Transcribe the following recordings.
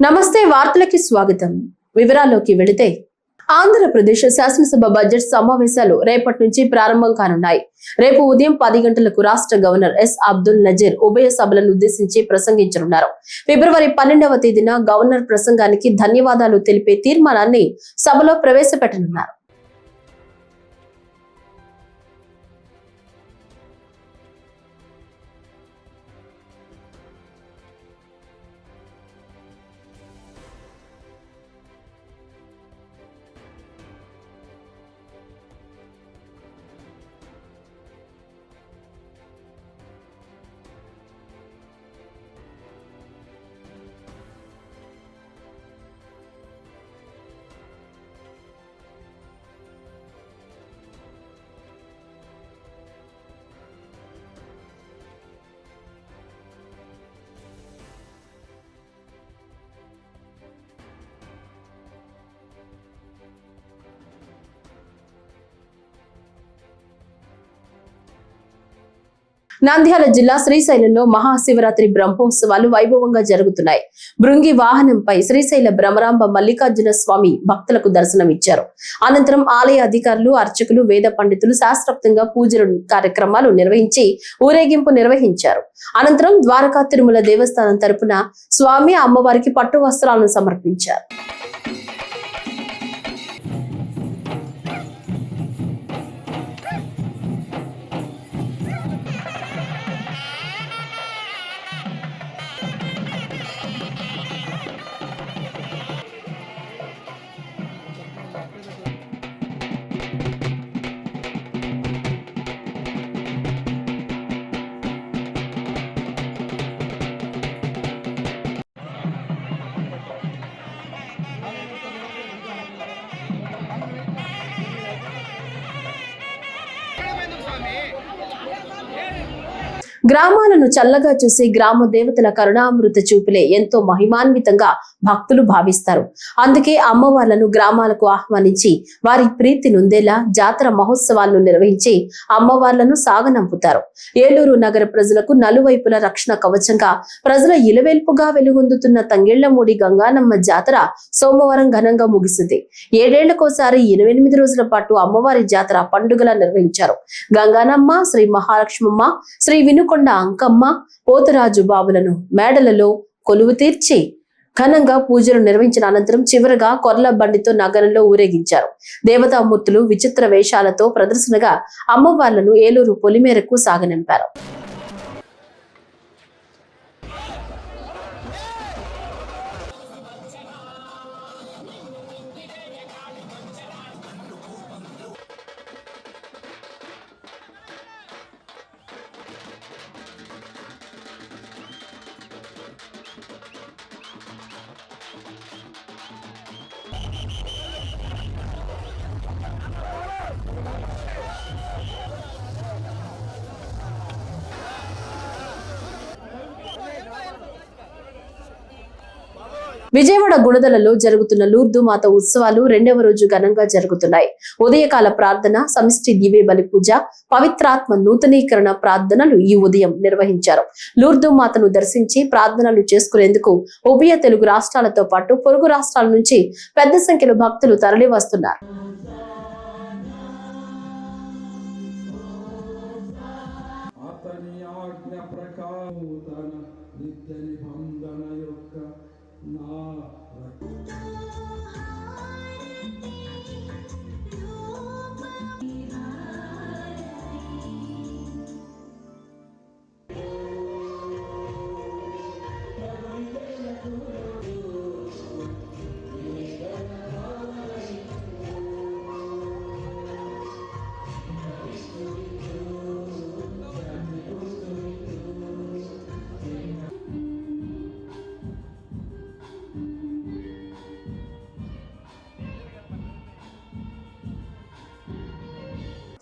నమస్తే వార్తలకి స్వాగతం. వివరాల్లోకి వెళితే ఆంధ్రప్రదేశ్ శాసనసభ బడ్జెట్ సమావేశాలు రేపటి నుంచి ప్రారంభం కానున్నాయి. రేపు ఉదయం 10 గంటలకు రాష్ట్ర గవర్నర్ ఎస్ అబ్దుల్ నజీర్ ఉభయ సభలను ఉద్దేశించి ప్రసంగించనున్నారు. ఫిబ్రవరి 12వ తేదీన గవర్నర్ ప్రసంగానికి ధన్యవాదాలు తెలిపే తీర్మానాన్ని సభలో ప్రవేశపెట్టనున్నారు. నంద్యాల జిల్లా శ్రీశైలంలో మహాశివరాత్రి బ్రహ్మోత్సవాలు వైభవంగా జరుగుతున్నాయి. భృంగి వాహనంపై శ్రీశైల భ్రమరాంబ మల్లికార్జున స్వామి భక్తులకు దర్శనమిచ్చారు. అనంతరం ఆలయ అధికారులు, అర్చకులు, వేద పండితులు శాస్త్రోక్తంగా పూజలు కార్యక్రమాలు నిర్వహించి ఊరేగింపు నిర్వహించారు. అనంతరం ద్వారకా తిరుమల దేవస్థానం తరపున స్వామి అమ్మవారికి పట్టు వస్త్రాలను సమర్పించారు. గ్రామాలను చల్లగా చూసి గ్రామ దేవతల కరుణామృత చూపులే ఎంతో మహిమాన్వితంగా భక్తులు భావిస్తారు. అందుకే అమ్మవార్లను గ్రామాలకు ఆహ్వానించి వారి ప్రీతి నొందేలా జాతర మహోత్సవాలను నిర్వహించి అమ్మవార్లను సాగనంపుతారు. ఏలూరు నగర ప్రజలకు నలువైపుల రక్షణ కవచంగా ప్రజల ఇలవేల్పుగా వెలుగొందుతున్న తంగెళ్లమూడి గంగానమ్మ జాతర సోమవారం ఘనంగా ముగిసింది. 7 ఏళ్లకోసారి 28 రోజుల పాటు అమ్మవారి జాతర పండుగలా నిర్వహించారు. గంగానమ్మ, శ్రీ మహాలక్ష్మమ్మ, శ్రీ వినుకొండ అంకమ్మ, పోతరాజు బాబులను మేడలలో కొలువు తీర్చి ఘనంగా పూజలు నిర్వహించిన అనంతరం చివరగా కొర్ల బండితో నగరంలో ఊరేగించారు. దేవతామూర్తులు విచిత్ర వేషాలతో ప్రదర్శనగా అమ్మవార్లను ఏలూరు పొలిమేరకు సాగనింపారు. విజయవాడ గుణదలలో జరుగుతున్న లూర్దు మాత ఉత్సవాలు 2వ రోజు ఘనంగా జరుగుతున్నాయి. ఉదయకాల ప్రార్థన, సమిష్టి దివ్య బలి పూజ, పవిత్రాత్మ నూతనీకరణ ప్రార్థనలు ఈ ఉదయం నిర్వహించారు. లూర్దు మాతను దర్శించి ప్రార్థనలు చేసుకునేందుకు ఉభయ తెలుగు రాష్ట్రాలతో పాటు పొరుగు రాష్ట్రాల నుంచి పెద్ద సంఖ్యలో భక్తులు తరలి వస్తున్నారు.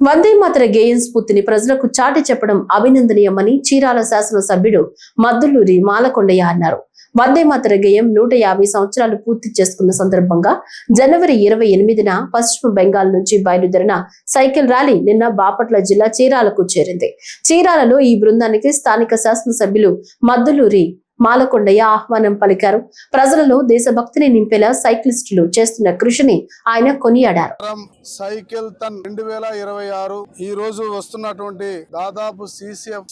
వందే మాతర గేయం స్ఫూర్తిని ప్రజలకు చాటి చెప్పడం అభినందనీయమని చీరాల శాసనసభ్యుడు మద్దులూరి మాలకొండయ్య అన్నారు. వందే మాతర గేయం 150 సంవత్సరాలు పూర్తి చేసుకున్న సందర్భంగా జనవరి 28న పశ్చిమ బెంగాల్ నుంచి బయలుదేరిన సైకిల్ ర్యాలీ నిన్న బాపట్ల జిల్లా చీరాలకు చేరింది. చీరాలలో ఈ బృందానికి స్థానిక శాసనసభ్యులు మద్దులూరి మాలకొండయ్య ఆహ్వానం పలికారు. ప్రజలలో దేశభక్తిని నింపేలా సైక్లిస్టులు చేస్తున్న కృషిని ఆయన కొనియాడారు. సైకిల్ తన్ 2026 ఈ రోజు వస్తున్నటువంటి దాదాపు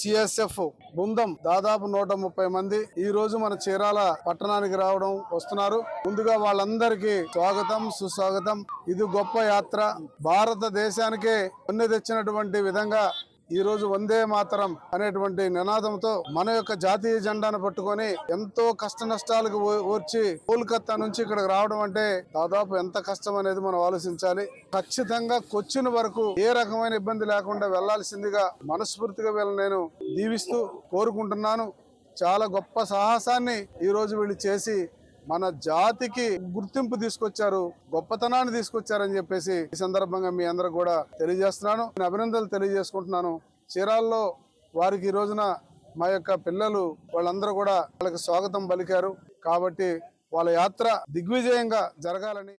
సిఎస్ఎఫ్ బృందం దాదాపు 130 మంది ఈ రోజు మన చీరాల పట్టణానికి రావడం వస్తున్నారు. ముందుగా వాళ్ళందరికీ స్వాగతం, సుస్వాగతం. ఇది గొప్ప యాత్ర. భారతదేశానికే పొంది తెచ్చినటువంటి విధంగా ఈ రోజు వందే మాతరం అనేటువంటి నినాదంతో మన యొక్క జాతీయ జెండాను పట్టుకొని ఎంతో కష్ట నష్టాలకు ఓర్చి కోల్కతా నుంచి ఇక్కడికి రావడం అంటే దాదాపు ఎంత కష్టం అనేది మనం ఆలోచించాలి. ఖచ్చితంగా కొచ్చిన్ వరకు ఏ రకమైన ఇబ్బంది లేకుండా వెళ్లాల్సిందిగా మనస్ఫూర్తిగా వీళ్ళని నేను దీవిస్తూ కోరుకుంటున్నాను. చాలా గొప్ప సాహసాన్ని ఈ రోజు వీళ్ళు చేసి మన జాతికి గుర్తింపు తీసుకొచ్చారు, గొప్పతనాన్ని తీసుకొచ్చారని చెప్పేసి ఈ సందర్భంగా మీ అందరూ కూడా తెలియజేస్తున్నాను. నేను అభినందనలు తెలియజేసుకుంటున్నాను. చీరాల్లో వారికి ఈ రోజున మా యొక్క పిల్లలు వాళ్ళందరూ కూడా వాళ్ళకి స్వాగతం పలికారు. కాబట్టి వాళ్ళ యాత్ర దిగ్విజయంగా జరగాలని.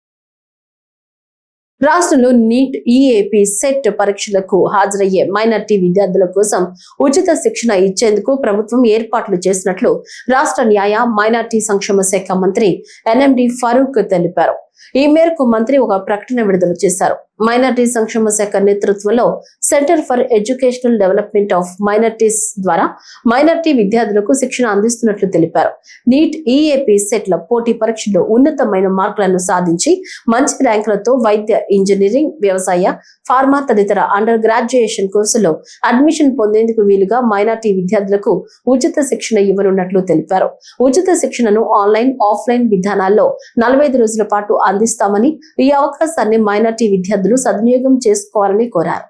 రాష్ట్రంలో నీట్, ఈఏపీ, సెట్ పరీక్షలకు హాజరయ్యే మైనార్టీ విద్యార్థుల కోసం ఉచిత శిక్షణ ఇచ్చేందుకు ప్రభుత్వం ఏర్పాట్లు చేసినట్లు రాష్ట్ర న్యాయ, మైనార్టీ సంక్షేమ శాఖ మంత్రి ఎన్ఎండి ఫరూక్ తెలిపారు. ఈ మేరకు మంత్రి ఒక ప్రకటన విడుదల చేశారు. మైనార్టీ సంక్షేమ శాఖ నేతృత్వంలో centre for educational development of minorities ద్వారా మైనార్టీ విద్యార్థులకు శిక్షణ అందిస్తున్నట్లు తెలిపారు. నీట్, ఈఏపీ, సెట్ల పోటీ పరీక్షల్లో ఉన్నతమైన మార్కులను సాధించి మంచి ర్యాంకులతో వైద్య, ఇంజనీరింగ్, వ్యవసాయ, ఫార్మా తదితర అండర్ గ్రాడ్యుయేషన్ కోర్సుల్లో అడ్మిషన్ పొందేందుకు వీలుగా మైనార్టీ విద్యార్థులకు ఉచిత శిక్షణ ఇవ్వనున్నట్లు తెలిపారు. ఉచిత శిక్షణను ఆన్లైన్, ఆఫ్లైన్ విధానాల్లో 45 రోజుల పాటు అందిస్తామని, ఈ అవకాశాన్ని మైనార్టీ విద్యార్థులు సద్వినియోగం చేసుకోవాలని కోరారు.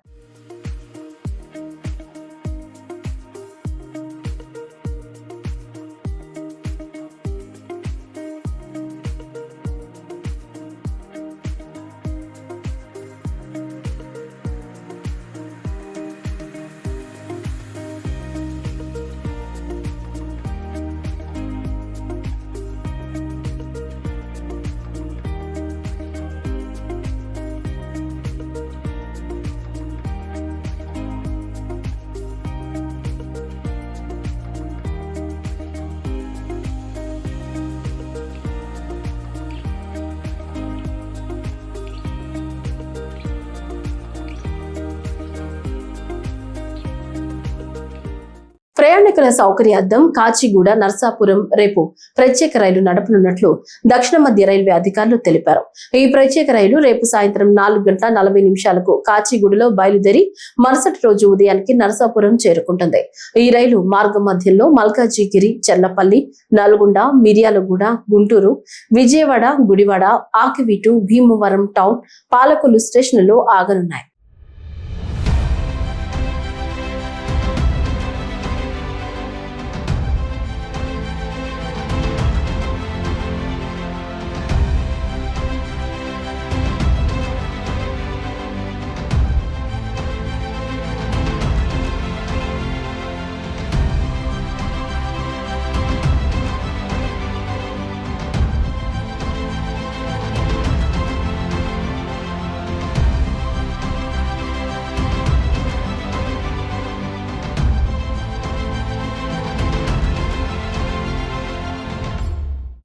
ప్రయాణికుల సౌకర్యార్థం కాచిగూడ, నర్సాపురం రేపు ప్రత్యేక రైలు నడపనున్నట్లు దక్షిణ మధ్య రైల్వే అధికారులు తెలిపారు. ఈ ప్రత్యేక రైలు రేపు సాయంత్రం 4:40 కాచిగూడలో బయలుదేరి మరుసటి రోజు ఉదయానికి నర్సాపురం చేరుకుంటుంది. ఈ రైలు మార్గ మధ్యంలో మల్కాజిగిరి, చెర్లపల్లి, నల్గొండ, మిర్యాలగూడ, గుంటూరు, విజయవాడ, గుడివాడ, ఆకివీటు, భీమవరం టౌన్, పాలకొల్లు స్టేషన్లలో ఆగనున్నాయి.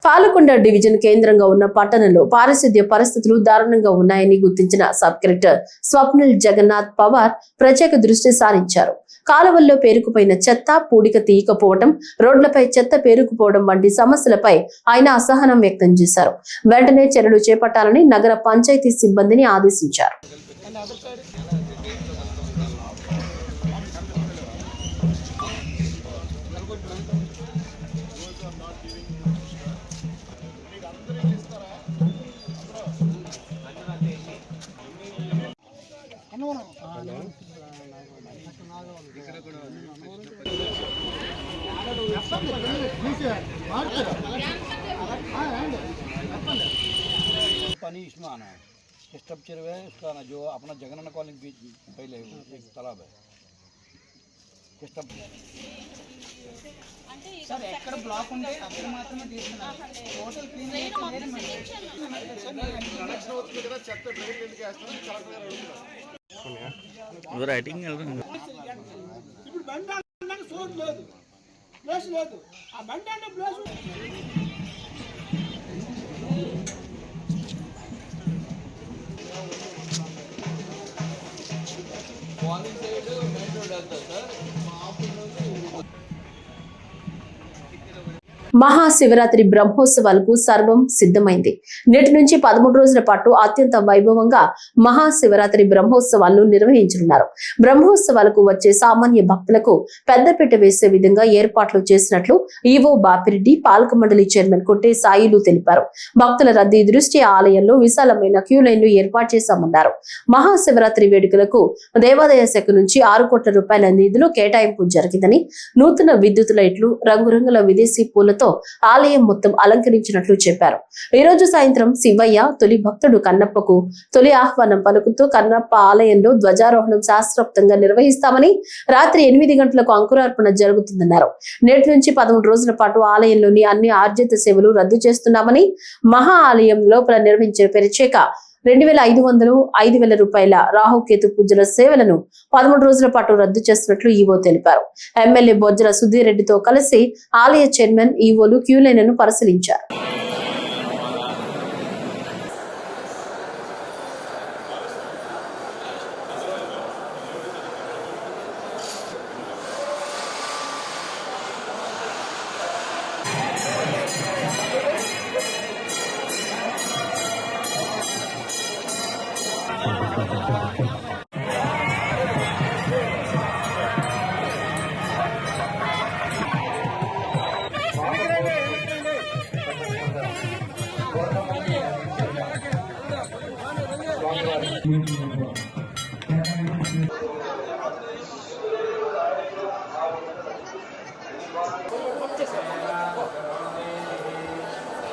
పాలకొండ డివిజన్ కేంద్రంగా ఉన్న పట్టణంలో పారిశుద్ధ్య పరిస్థితులు దారుణంగా ఉన్నాయని గుర్తించిన సబ్ కలెక్టర్ స్వప్నిల్ జగన్నాథ్ పవార్ ప్రత్యేక దృష్టి సారించారు. కాలువల్లో పేరుకుపోయిన చెత్త, పూడిక తీయకపోవడం, రోడ్లపై చెత్త పేరుకుపోవడం వంటి సమస్యలపై ఆయన అసహనం వ్యక్తం చేశారు. వెంటనే చర్యలు చేపట్టాలని నగర పంచాయతీ సిబ్బందిని ఆదేశించారు. पानी इसमें आना है, स्ट्रक्चर है उसका ना, जो अपना जगनन कॉलोनी बीच पहले एक तालाब है सर, ఎక్కడ బ్లాక్ ఉంటే అక్కడ మాత్రమే తీసుకున్నారు. టోటల్ క్లీన్ రైటింగ్ ప్లేస్ లేదు. ఆ బండి అంటే ప్లేస్ మహాశివరాత్రి బ్రహ్మోత్సవాలకు సర్వం సిద్ధమైంది. నేటి నుంచి 13 రోజుల పాటు అత్యంత వైభవంగా మహాశివరాత్రి బ్రహ్మోత్సవాలను నిర్వహించనున్నారు. బ్రహ్మోత్సవాలకు వచ్చే సామాన్య భక్తులకు పెద్దపీట వేసే విధంగా ఏర్పాట్లు చేసినట్లు ఈవో బాపిరెడ్డి, పాలక మండలి చైర్మన్ కొట్టే సాయిలు తెలిపారు. భక్తుల రద్దీ దృష్ట్యా ఆలయంలో విశాలమైన క్యూ లైన్లు ఏర్పాటు చేశామన్నారు. మహాశివరాత్రి వేడుకలకు దేవాదాయ శాఖ నుంచి 6 కోట్ల రూపాయల నిధులు కేటాయింపు జరిగిందని, నూతన విద్యుత్ లైట్లు, రంగురంగుల విదేశీ పూలతో ఆలయం మొత్తం అలంకరించినట్లు చెప్పారు. ఈ రోజు సాయంత్రం శివయ్య తొలి భక్తుడు కన్నప్పకు తొలి ఆహ్వానం పలుకుతూ కన్నప్ప ఆలయంలో ధ్వజారోహణం శాస్త్రోక్తంగా నిర్వహిస్తామని, రాత్రి 8 గంటలకు అంకురార్పణ జరుగుతుందన్నారు. నేటి నుంచి 13 రోజుల పాటు ఆలయంలోని అన్ని ఆర్జిత సేవలు రద్దు చేస్తున్నామని, మహా ఆలయం లోపల నిర్వహించే ప్రత్యేక 2,500, 5,000 రూపాయల రాహుకేతు పూజల సేవలను 13 రోజుల పాటు రద్దు చేస్తున్నట్లు ఈవో తెలిపారు. ఎమ్మెల్యే బొజ్జల సుధీర్ రెడ్డితో కలిసి ఆలయ చైర్మన్, ఈవోలు క్యూ లైన్లను పరిశీలించారు.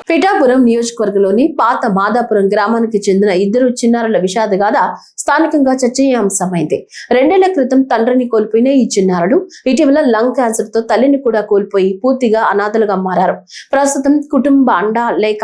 పిఠాపురం నియోజకవర్గంలోని పాత మాదాపురం గ్రామానికి చెందిన 2 చిన్నారుల విషాదగాథ స్థానికంగా చర్చనీయాంశమైంది. 2 ఏళ్ల క్రితం తండ్రిని కోల్పోయిన ఈ చిన్నారులు ఇటీవల లంగ్ క్యాన్సర్ తో తల్లిని కూడా కోల్పోయి పూర్తిగా అనాథలుగా మారారు. ప్రస్తుతం కుటుంబ అండా లేక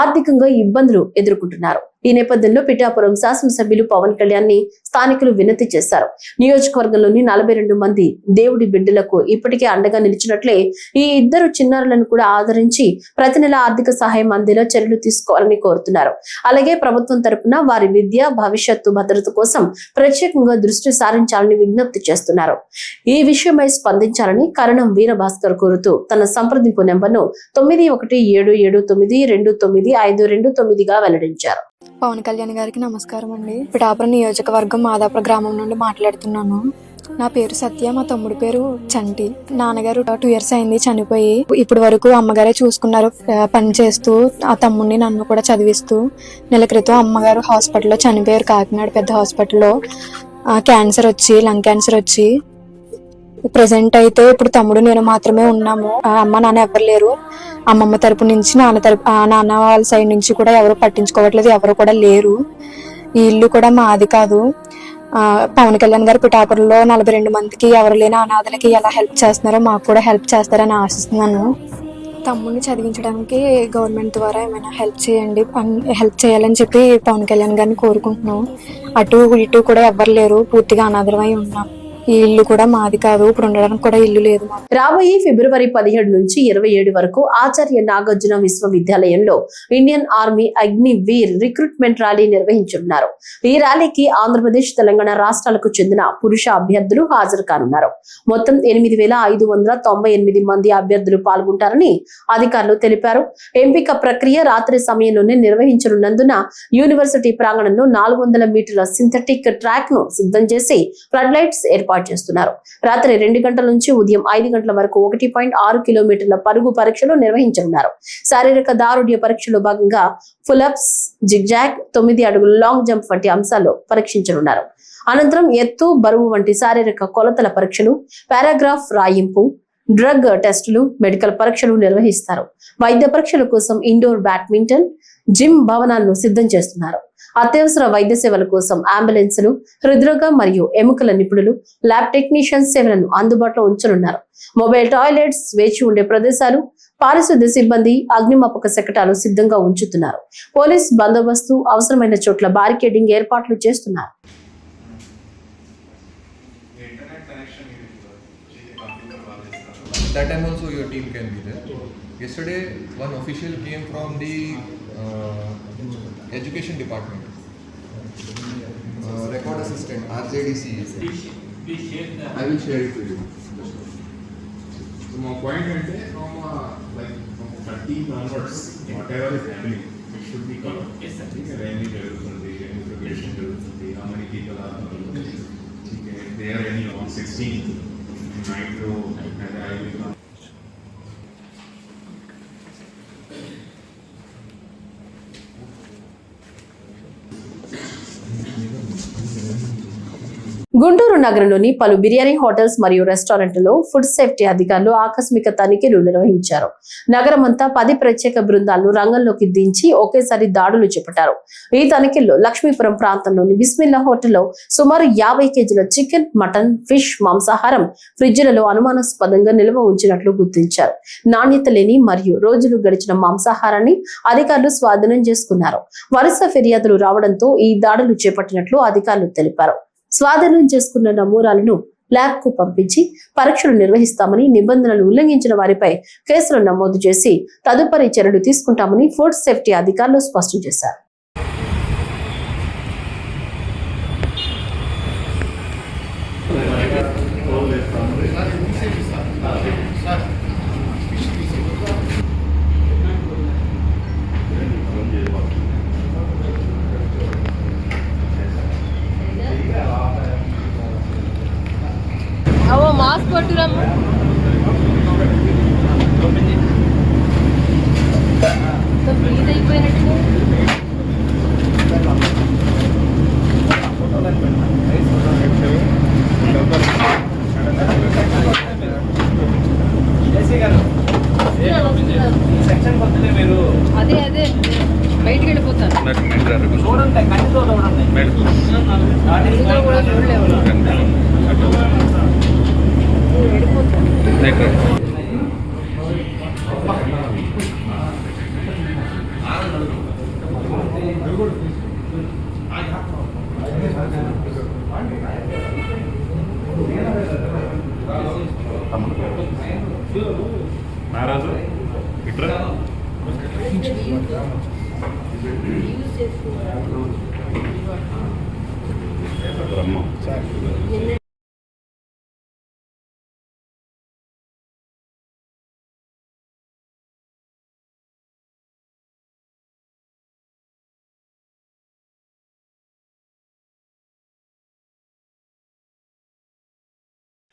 ఆర్థికంగా ఇబ్బందులు ఎదుర్కొంటున్నారు. ఈ నేపథ్యంలో పిఠాపురం శాసనసభ్యులు పవన్ కళ్యాణ్ ని స్థానికులు వినతి చేశారు. నియోజకవర్గంలోని 42 మంది దేవుడి బిడ్డలకు ఇప్పటికే అండగా నిలిచినట్లే ఈ 2 చిన్నారులను కూడా ఆదరించి ప్రతి నెల ఆర్థిక సహాయం అందేలా చర్యలు తీసుకోవాలని కోరుతున్నారు. అలాగే ప్రభుత్వం తరపున వారి విద్య, భవిష్యత్తు భద్రత కోసం ప్రత్యేకంగా దృష్టి సారించాలని విజ్ఞప్తి చేస్తున్నారు. ఈ విషయమై స్పందించాలని కరణం వీరభాస్కర్ కోరుతూ తన సంప్రదింపు నెంబర్ను 9177299529గా వెల్లడించారు. పవన్ కళ్యాణ్ గారికి నమస్కారం అండి. పిఠాపురం నియోజకవర్గం మాదాపురం గ్రామం నుండి మాట్లాడుతున్నాను. నా పేరు సత్య, మా తమ్ముడి పేరు చంటి. నాన్నగారు 2 years అయింది చనిపోయి. ఇప్పటి వరకు అమ్మగారే చూసుకున్నారు పని చేస్తూ, ఆ తమ్ముడిని నన్ను కూడా చదివిస్తూ. నెల క్రితం అమ్మగారు హాస్పిటల్లో చనిపోయారు, కాకినాడ పెద్ద హాస్పిటల్లో. క్యాన్సర్ వచ్చి, లంగ్ క్యాన్సర్ వచ్చి. ప్రెసెంట్ అయితే ఇప్పుడు తమ్ముడు నేను మాత్రమే ఉన్నాము. అమ్మ నాన్న ఎవరు లేరు. అమ్మమ్మ తరపు నుంచి, నాన్న వాళ్ళ సైడ్ నుంచి కూడా ఎవరు పట్టించుకోవట్లేదు, ఎవరు కూడా లేరు. ఈ ఇల్లు కూడా మాది కాదు. పవన్ కళ్యాణ్ గారు పిఠాపురంలో 42 మందికి, ఎవరు లేని అనాథలకి ఎలా హెల్ప్ చేస్తున్నారో మాకు కూడా హెల్ప్ చేస్తారని ఆశిస్తున్నాను. తమ్ముడిని చదివించడానికి గవర్నమెంట్ ద్వారా ఏమైనా హెల్ప్ చేయండి, హెల్ప్ చేయాలని చెప్పి పవన్ కళ్యాణ్ గారిని కోరుకుంటున్నాం. అటు ఇటు కూడా ఎవరు లేరు, పూర్తిగా అనాథలమై ఉన్నాం. ఈ ఇల్లు కూడా మాది కాదు, ఇప్పుడు ఉండడానికి కూడా ఇల్లు లేదు. రాబోయే ఫిబ్రవరి 17 నుంచి 27 వరకు ఆచార్య నాగార్జున విశ్వవిద్యాలయంలో Indian army Agniveer recruitment rally నిర్వహించనున్నారు. ఈ ర్యాలీకి ఆంధ్రప్రదేశ్, తెలంగాణ రాష్ట్రాలకు చెందిన పురుష అభ్యర్థులు హాజరు కానున్నారు. మొత్తం 8,598 మంది అభ్యర్థులు పాల్గొంటారని అధికారులు తెలిపారు. ఎంపిక ప్రక్రియ రాత్రి సమయంలోనే నిర్వహించనున్నందున యూనివర్సిటీ ప్రాంగణంలో 400 మీటర్ల సింథటిక్ ట్రాక్ ను సిద్ధం చేసి ఫ్లడ్ లైట్స్ ఏర్పాటు చేస్తున్నారు. రాత్రి 2 గంటల నుంచి ఉదయం 5 గంటల వరకు 1.6 కిలోమీటర్ల పరుగు పరీక్షలు నిర్వహించనున్నారు. శారీరక దారుఢ్య పరీక్షలో భాగంగా ఫుల్అప్స్, జిగ్జాగ్, 9 అడుగుల లాంగ్ జంప్ వంటి అంశాల్లో పరీక్షించనున్నారు. అనంతరం ఎత్తు, బరువు వంటి శారీరక కొలతల పరీక్షలు, పారాగ్రాఫ్ రాయింపు, డ్రగ్ టెస్టులు, మెడికల్ పరీక్షలు నిర్వహిస్తారు. వైద్య పరీక్షల కోసం ఇండోర్ బ్యాడ్మింటన్, జిమ్ భవనాలను సిద్ధం చేస్తున్నారు. అత్యవసర వైద్య సేవల కోసం అంబులెన్సులు, హృద్రోగ మరియు ఎముకల నిపుణులు, ల్యాబ్ టెక్నీషియన్స్ సేవలను అందుబాటులో ఉంచనున్నారు. మొబైల్ టాయిలెట్స్, వేచి ఉండే ప్రదేశాలు, పారిశుద్ధ్య సిబ్బంది, అగ్నిమాపక శకటాలు సిద్ధంగా ఉంచుతున్నారు. పోలీస్ బందోబస్తు, అవసరమైన చోట్ల బారికేడింగ్ ఏర్పాట్లు చేస్తున్నారు. that time also your team can be there. Yesterday, one official came from the education department. Record assistant, RJDC. I will share it with you. So my point is from like from 13 onwards, whatever is happening, it should be covered. Yes, sir. Any information, how many people are if they are any on 16 micro and I will. Guntur నగరంలోని పలు biryani hotels మరియు రెస్టారెంట్లలో food safety అధికారులు ఆకస్మిక తనిఖీలు నిర్వహించారు. నగరమంతా 10 ప్రత్యేక బృందాలను రంగంలోకి దించి ఒకేసారి దాడులు చేపట్టారు. ఈ తనిఖీల్లో లక్ష్మీపురం ప్రాంతంలోని బిస్మిల్లా హోటల్లో సుమారు 50 కేజీల చికెన్, మటన్, ఫిష్ మాంసాహారం ఫ్రిడ్జ్లలో అనుమానాస్పదంగా నిల్వ ఉంచినట్లు గుర్తించారు. నాణ్యత లేని మరియు రోజులు గడిచిన మాంసాహారాన్ని అధికారులు స్వాధీనం చేసుకున్నారు. వరుస ఫిర్యాదులు రావడంతో ఈ దాడులు చేపట్టినట్లు అధికారులు తెలిపారు. స్వాధీనం చేసుకున్న నమూనాలను ల్యాబ్ కు పంపించి పరీక్షలు నిర్వహిస్తామని, నిబంధనలు ఉల్లంఘించిన వారిపై కేసులు నమోదు చేసి తదుపరి చర్యలు తీసుకుంటామని ఫుడ్ సేఫ్టీ అధికారులు స్పష్టం చేశారు. మాస్క్ పట్టురమ్మ ఫ్రీజ్ అయిపోయినట్టు అదే అదే బయటికి వెళ్ళిపోతాను కూడా చూడలేవు. నారాజు ఇట్లా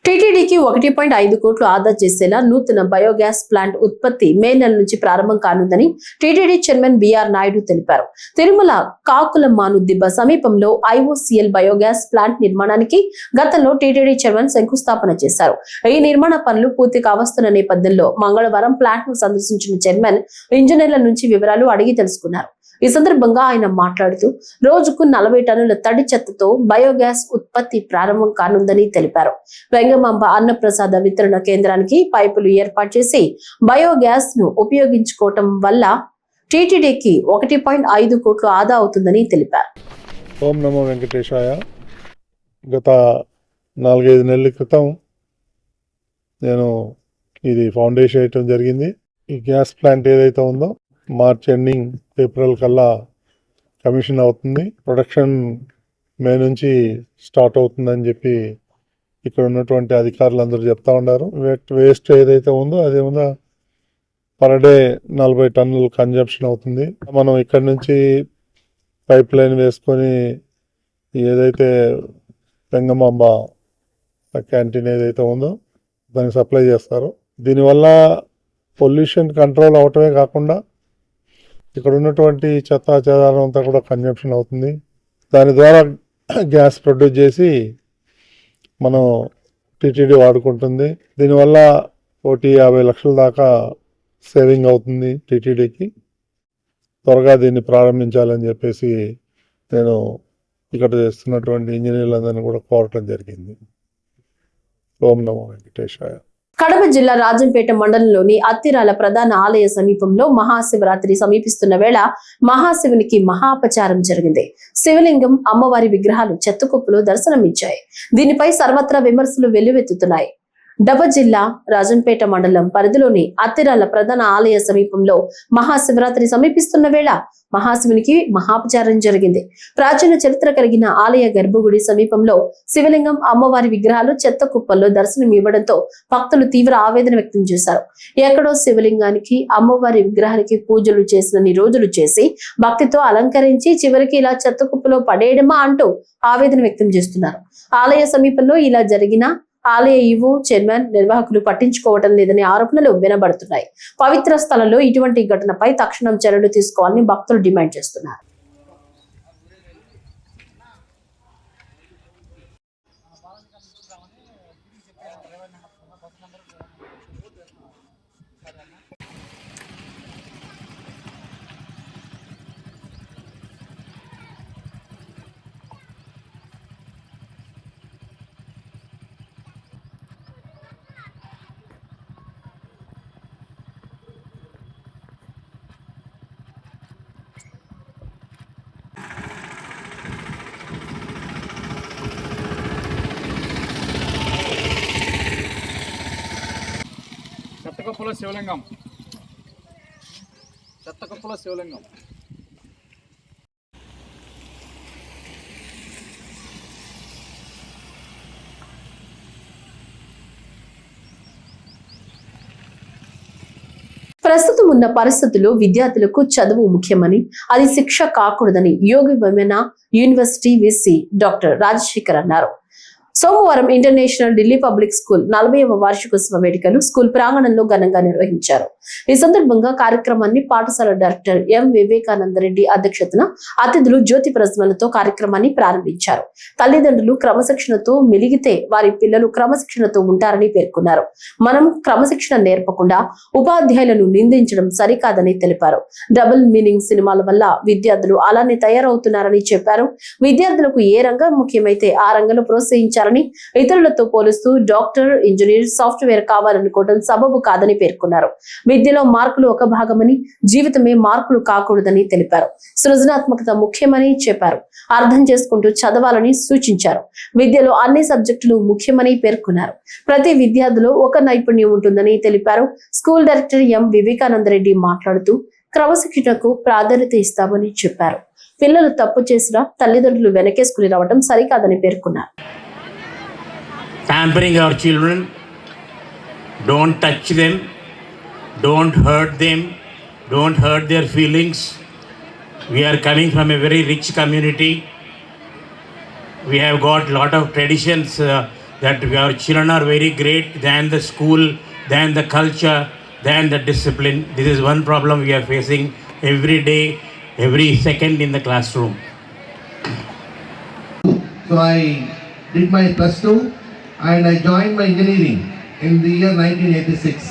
టీటీడీకి 1.5 కోట్లు ఆదా చేసేలా నూతన బయోగ్యాస్ ప్లాంట్ ఉత్పత్తి మే నెల నుంచి ప్రారంభం కానుందని టీటీడీ చైర్మన్ బిఆర్ నాయుడు తెలిపారు. తిరుమల కాకులమాను దిబ్బ సమీపంలో ఐఓసీఎల్ బయోగ్యాస్ ప్లాంట్ నిర్మాణానికి గతంలో టీటీడీ చైర్మన్ శంకుస్థాపన చేశారు. ఈ నిర్మాణ పనులు పూర్తి కావస్తున్న నేపథ్యంలో మంగళవారం ప్లాంట్ ను సందర్శించిన చైర్మన్ ఇంజనీర్ల నుంచి వివరాలు అడిగి తెలుసుకున్నారు. ఈ సందర్భంగా ఆయన మాట్లాడుతూ రోజుకు 40 టన్నుల తడి చెత్తతో బయోగ్యాస్ ఉత్పత్తి ప్రారంభం కానుందని తెలిపారు. వెంగమాంబ అన్నప్రసాద వితరణ కేంద్రానికి పైపులు ఏర్పాటు చేసి బయోగ్యాస్ ను ఉపయోగించుకోవటం వల్ల టీటీడీకి 1.5 కోట్లు ఆదా అవుతుందని తెలిపారు. ఓం నమో వెంకటేశాయ. గత 4-5 నెలల క్రితం నేను ఇది ఫౌండేషన్ వేయటం జరిగింది. ఈ గ్యాస్ ప్లాంట్ ఏదైతే ఉందో మార్చ్ ఎండింగ్ ఏప్రిల్ కల్లా కమిషన్ అవుతుంది. ప్రొడక్షన్ మే నుంచి స్టార్ట్ అవుతుందని చెప్పి ఇక్కడ ఉన్నటువంటి అధికారులు అందరూ చెప్తా ఉన్నారు. వేస్ట్ ఏదైతే ఉందో అదేమో పర్ డే 40 టన్నులు కన్జంప్షన్ అవుతుంది. మనం ఇక్కడ నుంచి పైప్ లైన్ వేసుకొని ఏదైతే వెంగమాంబ క్యాంటీన్ ఏదైతే ఉందో దానికి సప్లై చేస్తారు. దీనివల్ల పొల్యూషన్ కంట్రోల్ అవటమే కాకుండా ఇక్కడ ఉన్నటువంటి చెత్త చెదారం అంతా కూడా కన్జంప్షన్ అవుతుంది. దాని ద్వారా గ్యాస్ ప్రొడ్యూస్ చేసి మనం టీటీడీ వాడుకుంటుంది. దీనివల్ల 150 లక్షల దాకా సేవింగ్ అవుతుంది టీటీడీకి. త్వరగా దీన్ని ప్రారంభించాలని చెప్పేసి నేను ఇక్కడ చేస్తున్నటువంటి ఇంజనీర్లందరినీ కూడా కోరటం జరిగింది. ఓం నమో వెంకటేశాయ. కడప జిల్లా రాజంపేట మండలంలోని అత్తిరాల ప్రధాన ఆలయ సమీపంలో మహాశివరాత్రి సమీపిస్తున్న వేళ మహాశివునికి మహాపచారం జరిగింది. శివలింగం, అమ్మవారి విగ్రహాలు చెత్తకుప్పలో దర్శనమిచ్చాయి. దీనిపై సర్వత్రా విమర్శలు వెల్లువెత్తుతున్నాయి. డబ జిల్లా రాజంపేట మండలం పరిధిలోని అత్తిరాల ప్రధాన ఆలయ సమీపంలో మహాశివరాత్రి సమీపిస్తున్న వేళ మహాశివునికి మహాపచారం జరిగింది. ప్రాచీన చరిత్ర కలిగిన ఆలయ గర్భగుడి సమీపంలో శివలింగం, అమ్మవారి విగ్రహాలు చెత్త కుప్పల్లో దర్శనం ఇవ్వడంతో భక్తులు తీవ్ర ఆవేదన వ్యక్తం చేశారు. ఎక్కడో శివలింగానికి, అమ్మవారి విగ్రహానికి పూజలు చేసినన్ని రోజులు చేసి భక్తితో అలంకరించి చివరికి ఇలా చెత్త కుప్పలో పడేయడమా అంటూ ఆవేదన వ్యక్తం చేస్తున్నారు. ఆలయ సమీపంలో ఇలా జరిగిన ఆలయ ఈవో, చైర్మన్, నిర్వాహకులు పట్టించుకోవడం లేదనే ఆరోపణలు వినబడుతున్నాయి. పవిత్ర స్థలంలో ఇటువంటి ఘటనపై తక్షణం చర్యలు తీసుకోవాలని భక్తులు డిమాండ్ చేస్తున్నారు. చెత్తకుప్పల శివలింగం, చెత్తకుప్పల శివలింగం. ప్రస్తుతం ఉన్న పరిస్థితుల్లో విద్యార్థులకు చదువు ముఖ్యమని, అది శిక్ష కాకూడదని Yogi Vemana university VC doctor Rajasekhar అన్నారు. సోమవారం ఇంటర్నేషనల్ ఢిల్లీ పబ్లిక్ స్కూల్ 40వ వార్షికోత్సవ వేడుకలు స్కూల్ ప్రాంగణంలో ఘనంగా నిర్వహించారు. ఈ సందర్భంగా కార్యక్రమాన్ని పాఠశాల డైరెక్టర్ ఎం వివేకానంద రెడ్డి అధ్యక్షతన అతిథులు జ్యోతి ప్రజ్వలతో కార్యక్రమాన్ని ప్రారంభించారు. తల్లిదండ్రులు క్రమశిక్షణతో మెలిగితే వారి పిల్లలు క్రమశిక్షణతో ఉంటారని పేర్కొన్నారు. మనం క్రమశిక్షణ నేర్పకుండా ఉపాధ్యాయులను నిందించడం సరికాదని తెలిపారు. డబుల్ మీనింగ్ సినిమాల వల్ల విద్యార్థులు అలానే తయారవుతున్నారని చెప్పారు. విద్యార్థులకు ఏ రంగం ముఖ్యమైతే ఆ రంగంలో ప్రోత్సహించారు. ఇతరులతో పోలుస్తూ డాక్టర్, ఇంజనీర్, సాఫ్ట్వేర్ కావాలనుకోవడం సబబు కాదని పేర్కొన్నారు. విద్యలో మార్కులు ఒక భాగమని, జీవితమే మార్కులు కాకూడదని తెలిపారు. సృజనాత్మకత ముఖ్యమని చెప్పారు. అర్థం చేసుకుంటూ చదవాలని సూచించారు. విద్యలో అన్ని సబ్జెక్టులు ముఖ్యమని పేర్కొన్నారు. ప్రతి విద్యార్థిలో ఒక నైపుణ్యం ఉంటుందని తెలిపారు. School director M Vivekananda Reddy మాట్లాడుతూ క్రమశిక్షణకు ప్రాధాన్యత ఇస్తామని చెప్పారు. పిల్లలు తప్పు చేసినా తల్లిదండ్రులు వెనకేసుకుని రావడం సరికాదని పేర్కొన్నారు. Pampering our children, don't touch them, don't hurt them, don't hurt their feelings. We are coming from a very rich community. We have got lot of traditions that our children are very great than the school, than the culture, than the discipline. This is one problem we are facing every day, every second in the classroom. So I did my +2 and I joined my engineering in the year 1986.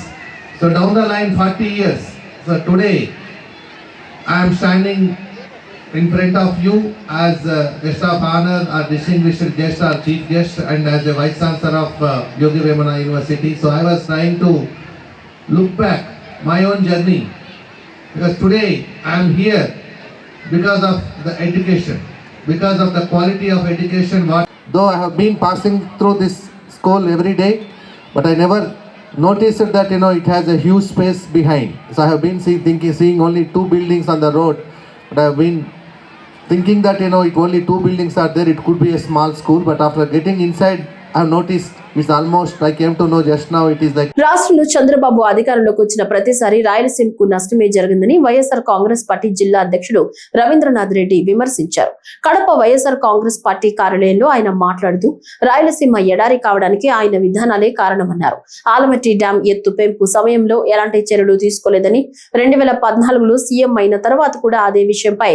So down the line 40 years. So today I am standing in front of you as guest of honor, our distinguished guest, our chief guest, and as the vice chancellor of Yogi Vemana University. So I was trying to look back my own journey, because today I am here because of the education, because of the quality of education. Though I have been passing through this school every day, but I never noticed that it has a huge space behind. So I have been seeing only 2 buildings on the road, but I have been thinking that if only 2 buildings are there, it could be a small school. But after getting inside, I have noticed it's almost, I came to know just now, it is like. రాష్ట్రంలో చంద్రబాబు అధికారంలోకి వచ్చిన ప్రతిసారి రాయలసీమకు నష్టమే జరిగిందని YSR Congress party జిల్లా అధ్యక్షుడు రవీంద్రనాథ్ రెడ్డి విమర్శించారు. కడప వైఎస్ఆర్ కాంగ్రెస్ పార్టీ కార్యాలయంలో ఆయన మాట్లాడుతూ రాయలసీమ ఎడారి కావడానికి ఆయన విధానాలే కారణమన్నారు. ఆలమట్టి డ్యాం ఎత్తు పెంపు సమయంలో ఎలాంటి చర్యలు తీసుకోలేదని, 2014లో సీఎం అయిన తర్వాత కూడా అదే విషయంపై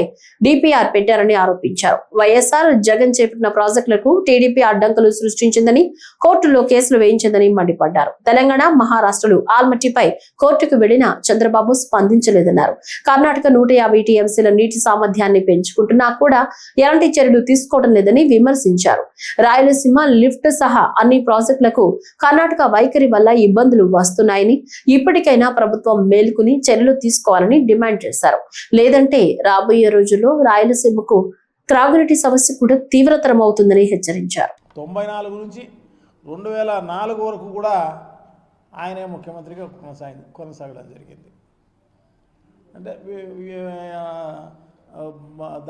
డిపిఆర్ పెట్టారని ఆరోపించారు. వైఎస్ఆర్ జగన్ చేపట్టిన ప్రాజెక్టులకు టీడీపీ అడ్డంకులు సృష్టించిందని, కోర్టులో కేసులు వేయించిందని మండిపడ్డారు. తెలంగాణ, మహారాష్ట్రలు ఆల్మట్టిపై కోర్టుకు వెళ్లినా చంద్రబాబు స్పందించలేదన్నారు. కర్ణాటక 150 టీఎంసీల నీటి సామర్థ్యాన్ని పెంచుకుంటున్నా కూడా ఎలాంటి చర్యలు తీసుకోవడం లేదని విమర్శించారు. రాయలసీమ లిఫ్ట్ సహా అన్ని ప్రాజెక్టులకు కర్ణాటక వైఖరి వల్ల ఇబ్బందులు వస్తున్నాయని, ఇప్పటికైనా ప్రభుత్వం మేలుకుని చర్యలు తీసుకోవాలని డిమాండ్ చేశారు. లేదంటే రాబోయే రోజుల్లో రాయలసీమకు త్రాగునీటి సమస్య కూడా తీవ్రతరం అవుతుందని హెచ్చరించారు. 94 నుంచి 2004 వరకు కూడా ఆయనే ముఖ్యమంత్రిగా కొనసాగడం జరిగింది. అంటే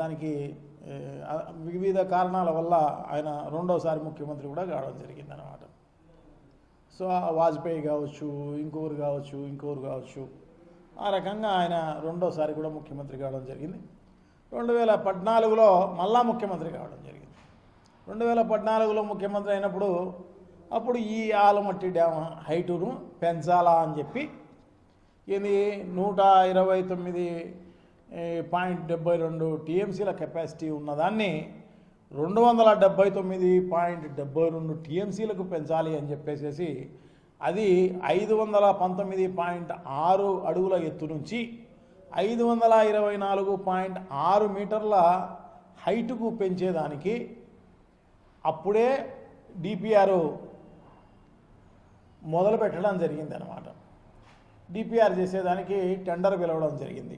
దానికి వివిధ కారణాల వల్ల ఆయన రెండోసారి ముఖ్యమంత్రి కూడా కావడం జరిగింది అన్నమాట. సో వాజ్పేయి కావచ్చు, ఇంకొకరు కావచ్చు, ఆ రకంగా ఆయన రెండోసారి కూడా ముఖ్యమంత్రి కావడం జరిగింది. 2014లో మళ్ళా ముఖ్యమంత్రి కావడం జరిగింది. 2014లో ముఖ్యమంత్రి అయినప్పుడు అప్పుడు ఈ ఆలమట్టి డ్యామ్ హైటును పెంచాలా అని చెప్పి ఇది 129.72 టీఎంసీల కెపాసిటీ ఉన్నదాన్ని 279.72 టీఎంసీలకు పెంచాలి అని చెప్పేసి అది 519.6 అడుగుల ఎత్తు నుంచి 524.6 మీటర్ల హైటుకు పెంచేదానికి అప్పుడే డిపిఆర్ మొదలు పెట్టడం జరిగింది అన్నమాట. డిపిఆర్ చేసేదానికి టెండర్ పిలవడం జరిగింది.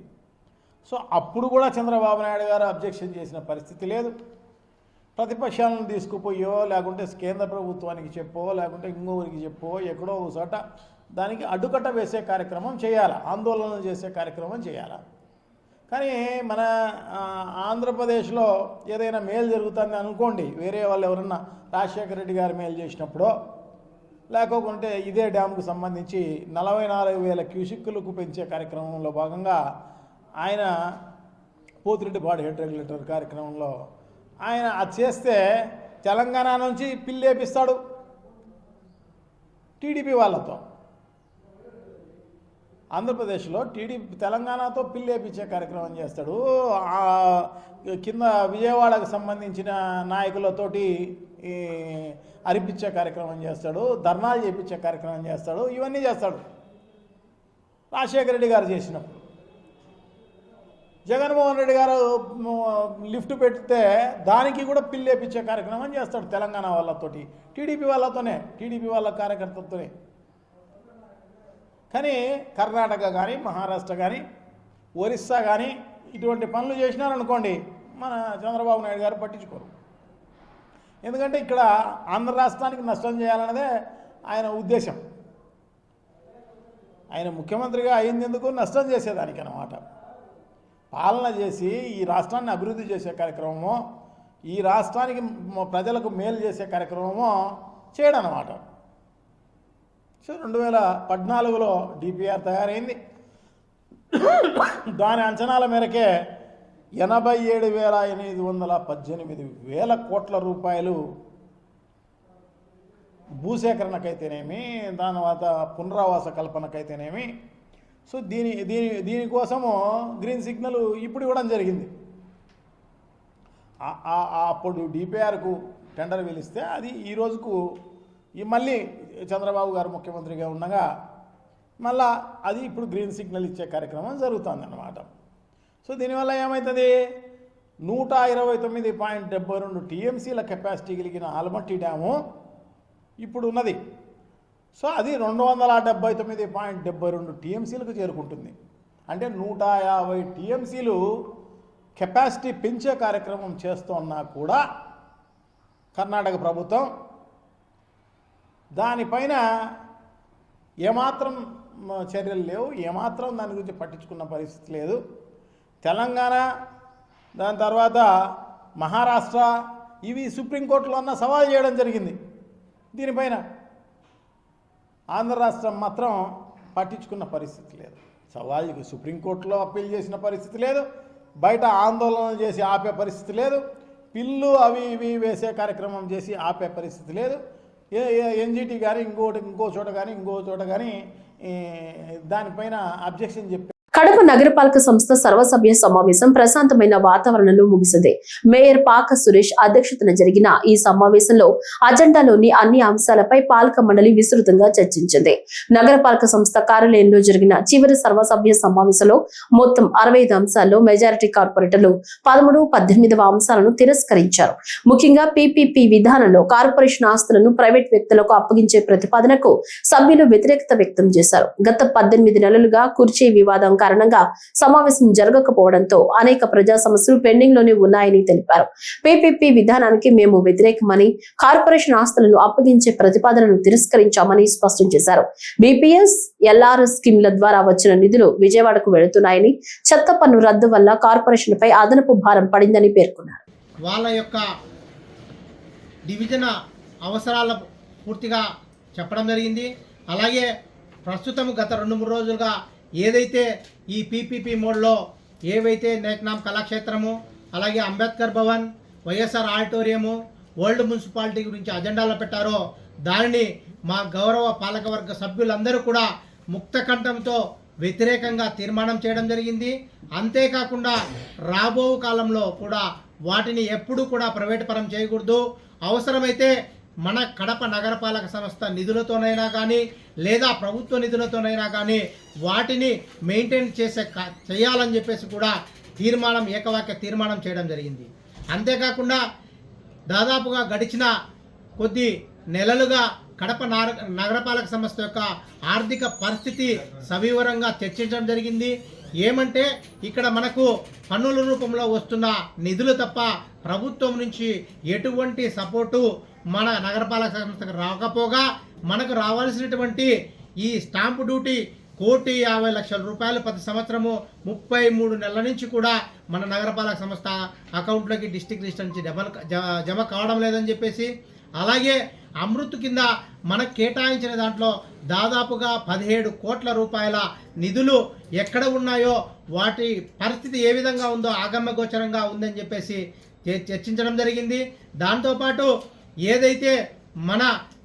సో అప్పుడు కూడా చంద్రబాబు నాయుడు గారు అబ్జెక్షన్ చేసిన పరిస్థితి లేదు. ప్రతిపక్షాలను తీసుకుపోయో లేకుంటే కేంద్ర ప్రభుత్వానికి చెప్పో లేకుంటే ఇంకొకరికి చెప్పో ఎక్కడో ఒక చోట దానికి అడ్డుకట్ట వేసే కార్యక్రమం చేయాలి, ఆందోళనలు చేసే కార్యక్రమం చేయాలి. కానీ మన ఆంధ్రప్రదేశ్లో ఏదైనా మేలు జరుగుతుంది అనుకోండి, వేరే వాళ్ళు ఎవరన్నా రాజశేఖర రెడ్డి గారు మేలు చేసినప్పుడో లేకపోతే ఇదే డ్యామ్కు సంబంధించి 44,000 క్యూసిక్కులకు పెంచే కార్యక్రమంలో భాగంగా ఆయన పోతిరెడ్డిపాడు హెడ్ రెగ్యులేటర్ కార్యక్రమంలో ఆయన అది చేస్తే తెలంగాణ నుంచి పిల్లేపిస్తాడు టీడీపీ వాళ్ళతో. ఆంధ్రప్రదేశ్లో టీడీపీ తెలంగాణతో పిల్లేపించే కార్యక్రమం చేస్తాడు. కింద విజయవాడకు సంబంధించిన నాయకులతోటి అరిపించే కార్యక్రమం చేస్తాడు, ధర్నాలు చేయించే కార్యక్రమం చేస్తాడు, ఇవన్నీ చేస్తాడు. రాజశేఖర రెడ్డి గారు చేసినప్పుడు జగన్మోహన్ రెడ్డి గారు లిఫ్ట్ పెడితే దానికి కూడా పిల్లేపించే కార్యక్రమం చేస్తాడు తెలంగాణ వాళ్ళతోటి, టీడీపీ వాళ్ళతోనే, టీడీపీ వాళ్ళ కార్యకర్తలతోనే. కానీ కర్ణాటక కానీ మహారాష్ట్ర కానీ ఒరిస్సా కానీ ఇటువంటి పనులు చేసినారనుకోండి మన చంద్రబాబు నాయుడు గారు పట్టించుకోరు. ఎందుకంటే ఇక్కడ ఆంధ్ర రాష్ట్రానికి నష్టం చేయాలన్నదే ఆయన ఉద్దేశం. ఆయన ముఖ్యమంత్రిగా అయ్యిందెందుకు నష్టం చేసేదానికి అన్నమాట. పాలన చేసి ఈ రాష్ట్రాన్ని అభివృద్ధి చేసే కార్యక్రమమో ఈ రాష్ట్రానికి ప్రజలకు మేలు చేసే కార్యక్రమమో చేయడం అన్నమాట. సో 2014లో డిపిఆర్ తయారైంది. దాని అంచనాల మేరకే 87,818 కోట్ల రూపాయలు భూసేకరణకైతేనేమి, దాని తర్వాత పునరావాస కల్పనకైతేనేమి. సో దీనికోసము గ్రీన్ సిగ్నల్ ఇప్పుడు ఇవ్వడం జరిగింది. అప్పుడు డిపిఆర్కు టెండర్ పిలిస్తే అది ఈ రోజుకు మళ్ళీ చంద్రబాబు గారు ముఖ్యమంత్రిగా ఉండగా మళ్ళా అది ఇప్పుడు గ్రీన్ సిగ్నల్ ఇచ్చే కార్యక్రమం జరుగుతుంది అన్నమాట. సో దీనివల్ల ఏమవుతుంది, 129.72 టీఎంసీల కెపాసిటీ కలిగిన ఆలమట్టి డ్యాము ఇప్పుడు ఉన్నది. సో అది 279.72 టీఎంసీలకు చేరుకుంటుంది. అంటే 150 టీఎంసీలు కెపాసిటీ పెంచే కార్యక్రమం చేస్తున్నా కూడా కర్ణాటక ప్రభుత్వం దానిపైన ఏమాత్రం చర్యలు లేవు, ఏమాత్రం దాని గురించి పట్టించుకున్న పరిస్థితి లేదు. తెలంగాణ, దాని తర్వాత మహారాష్ట్ర ఇవి సుప్రీంకోర్టులో అన్న సవాల్ చేయడం జరిగింది దీనిపైన. ఆంధ్ర రాష్ట్రం మాత్రం పట్టించుకున్న పరిస్థితి లేదు. సవాల్కి సుప్రీంకోర్టులో అప్పీల్ చేసిన పరిస్థితి లేదు, బయట ఆందోళనలు చేసి ఆపే పరిస్థితి లేదు, పిల్లు అవి ఇవి వేసే కార్యక్రమం చేసి ఆపే పరిస్థితి లేదు. ఎన్జిటి కానీ ఇంకో చోట కానీ దానిపైన అబ్జెక్షన్ చెప్పి కడప నగరపాలక సంస్థ సర్వసభ్య సమావేశం ప్రశాంతమైన వాతావరణంలో ముగిసింది. మేయర్ పాక సురేష్ అధ్యక్షతన జరిగిన ఈ సమావేశంలో అజెండాలోని అన్ని అంశాలపై పాలక మండలి విస్తృతంగా చర్చించింది. నగరపాలక సంస్థ కార్యాలయంలో జరిగిన చివరి సర్వసభ్య సమావేశంలో మొత్తం 65 అంశాల్లో మెజారిటీ కార్పొరేటర్లు 13, 18వ అంశాలను తిరస్కరించారు. ముఖ్యంగా పీపీపీ విధానంలో కార్పొరేషన్ ఆస్తులను ప్రైవేట్ వ్యక్తులకు అప్పగించే ప్రతిపాదనకు సభ్యులు వ్యతిరేకత వ్యక్తం చేశారు. గత 18 నెలలుగా కుర్చీ వివాదం కారణంగా సమావేశం జరగకపోవడంతో అనేక ప్రజా సమస్యలు పెండింగ్ లోనే ఉన్నాయని తెలిపారు. పీపీపీ విధానానికి మేము వ్యతిరేకమని, కార్పొరేషన్ ఆస్తులను అప్పగించే ప్రతిపాదనను తిరస్కరించామని స్పష్టం చేశారు. బీపీఎస్, ఎల్ఆర్ స్కీమ్ల ద్వారా వచ్చిన నిధులు విజయవాడకు వెళుతున్నాయని, చెత్త పన్ను రద్దు వల్ల కార్పొరేషన్ పై అదనపు భారం పడిందని పేర్కొన్నారు. వాళ్ళ యొక్క డివిజన్ అవసరాల పూర్తిగా చెప్పడం జరిగింది. అలాగే ప్రస్తుతం గత 2-3 రోజులుగా ఏదైతే ఈ పీపీపీ మోడ్లో ఏవైతే నేక్నామ్ కళాక్షేత్రము, అలాగే Ambedkar Bhavan, YSR auditorium, world municipality గురించి అజెండాలో పెట్టారో దానిని మా గౌరవ పాలకవర్గ సభ్యులందరూ కూడా ముక్త కంఠంతో వ్యతిరేకంగా తీర్మానం చేయడం జరిగింది. అంతేకాకుండా రాబో కాలంలో కూడా వాటిని ఎప్పుడూ కూడా ప్రైవేట్ పరం చేయకూడదు. అవసరమైతే మన కడప నగరపాలక సంస్థ నిధులతోనైనా కానీ లేదా ప్రభుత్వ నిధులతోనైనా కానీ వాటిని మెయింటైన్ చేయాలని చెప్పేసి కూడా ఏకవాక్య తీర్మానం చేయడం జరిగింది. అంతేకాకుండా దాదాపుగా గడిచిన కొద్ది నెలలుగా కడప నగరపాలక సంస్థ యొక్క ఆర్థిక పరిస్థితి సవివరంగా చర్చించడం జరిగింది. ఏమంటే ఇక్కడ మనకు పన్నుల రూపంలో వస్తున్న నిధులు తప్ప ప్రభుత్వం నుంచి ఎటువంటి సపోర్టు మన నగరపాలక సంస్థకు రాకపోగా మనకు రావాల్సినటువంటి ఈ స్టాంపు డ్యూటీ 1,50,00,000 రూపాయలు ప్రతి సంవత్సరము 33 నెలల నుంచి కూడా మన నగరపాలక సంస్థ అకౌంట్లోకి డిస్ట్రిక్ట్ లిస్ట్ నుంచి జమ కావడం లేదని చెప్పేసి, అలాగే అమృత్ కింద మనకు కేటాయించిన దాంట్లో దాదాపుగా 17 కోట్ల రూపాయల నిధులు ఎక్కడ ఉన్నాయో వాటి పరిస్థితి ఏ విధంగా ఉందో ఆగమ్యగోచరంగా ఉందని చెప్పేసి చర్చించడం జరిగింది. దాంతోపాటు ఏదైతే మన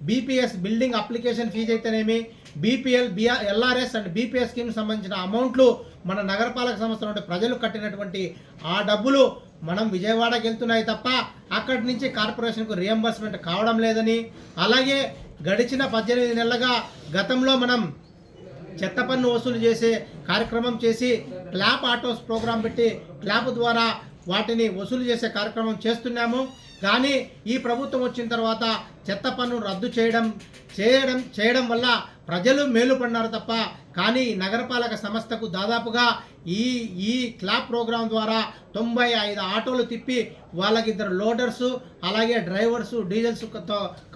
బీపీఎస్ బిల్డింగ్ అప్లికేషన్ ఫీజు అయితేనేమి, BPL, LRS and BPS scheme సంబంధించిన అమౌంట్లు మన నగరపాలక సంస్థ నుండి ప్రజలు కట్టినటువంటి ఆ డబ్బులు మనం విజయవాడకి వెళ్తున్నాయి తప్ప అక్కడి నుంచి కార్పొరేషన్కు రియంబర్స్మెంట్ కావడం లేదని, అలాగే గడిచిన 18 నెలలుగా గతంలో మనం చెత్త పన్ను వసూలు చేసే కార్యక్రమం చేసి క్లాప్ ఆటోస్ ప్రోగ్రాం పెట్టి క్లాప్ ద్వారా వాటిని వసూలు చేసే కార్యక్రమం చేస్తున్నాము. కానీ ఈ ప్రభుత్వం వచ్చిన తర్వాత చెత్త పన్ను రద్దు చేయడం వల్ల ప్రజలు మేలుపడినారు తప్ప కానీ నగరపాలక సంస్థకు దాదాపుగా ఈ క్లాప్ ప్రోగ్రాం ద్వారా 95 ఆటోలు తిప్పి వాళ్ళకి 2 లోడర్సు అలాగే డ్రైవర్సు డీజిల్స్